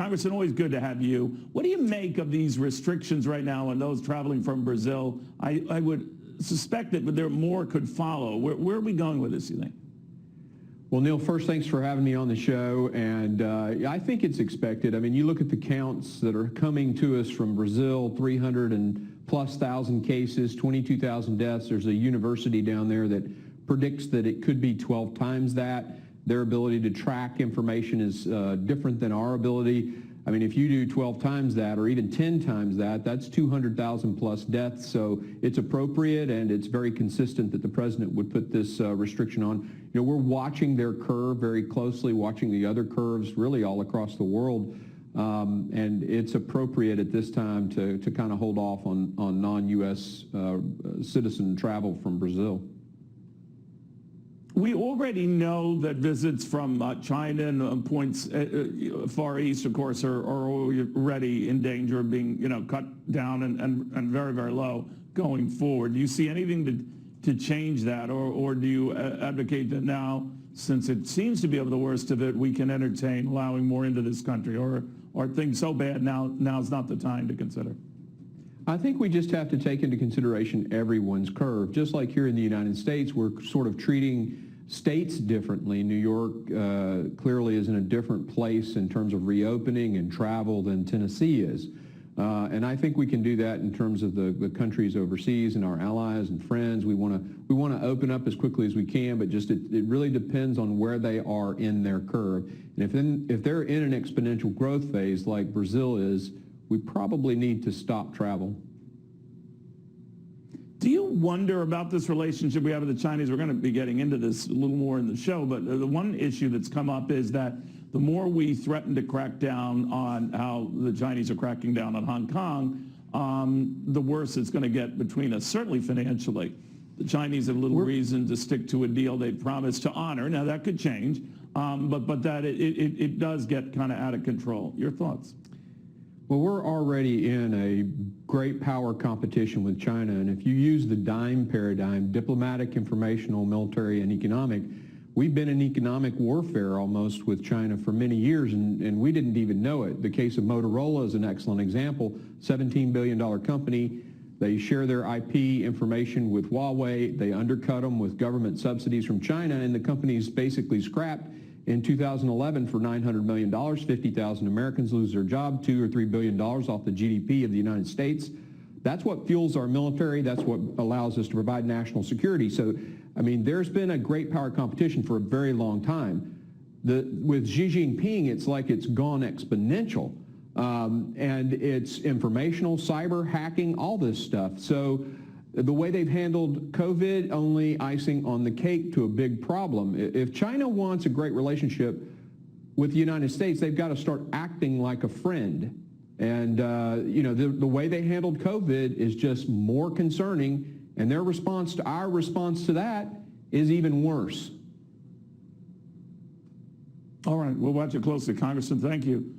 Congressman, always good to have you. What do you make of these restrictions right now on those traveling from Brazil? I would suspect that there more could follow. Where are we going with this, you think? Well, Neil, first, thanks for having me on the show, and I think it's expected. I mean, you look at the counts that are coming to us from Brazil, 300,000+ cases, 22,000 deaths. There's a university down there that predicts that it could be 12 times that. Their ability to track information is different than our ability. I mean, if you do 12 times that or even 10 times that, that's 200,000+ deaths. So it's appropriate, and it's very consistent that the president would put this restriction on. You know, we're watching their curve very closely, watching the other curves really all across the world. And it's appropriate at this time to kind of hold off on non-U.S. citizen travel from Brazil. We already know that visits from China and points Far East, of course, are already in danger of being, cut down and very, very low going forward. Do you see anything to change that, or do you advocate that now, since it seems to be over the worst of it, we can entertain allowing more into this country, or are things so bad now's not the time to consider? I think we just have to take into consideration everyone's curve. Just like here in the United States, we're sort of treating states differently. New York clearly is in a different place in terms of reopening and travel than Tennessee is. And I think we can do that in terms of the countries overseas and our allies and friends. We want to open up as quickly as we can, but just it really depends on where they are in their curve. And if they're in an exponential growth phase like Brazil is, we probably need to stop travel. Do you wonder about this relationship we have with the Chinese? We're going to be getting into this a little more in the show, but the one issue that's come up is that the more we threaten to crack down on how the Chinese are cracking down on Hong Kong, the worse it's going to get between us, certainly financially. The Chinese have little reason to stick to a deal they promised to honor. Now, that could change, but that it does get kind of out of control. Your thoughts? Well, we're already in a great power competition with China, and if you use the DIME paradigm, diplomatic, informational, military, and economic, we've been in economic warfare almost with China for many years, and we didn't even know it. The case of Motorola is an excellent example. $17 billion company. They share their IP information with Huawei. They undercut them with government subsidies from China, and the company's basically scrapped in 2011 for $900 million. 50,000 Americans lose their job, $2 or $3 billion off the GDP of the United States. That's what fuels our military. That's what allows us to provide national security. So, I mean, there's been a great power competition for a very long time. With Xi Jinping, it's like it's gone exponential. And it's informational, cyber, hacking, all this stuff. So the way they've handled COVID, only icing on the cake to a big problem. If China wants a great relationship with the United States, they've got to start acting like a friend. And, the way they handled COVID is just more concerning, and their response to our response to that is even worse. All right, we'll watch it closely. Congressman, thank you.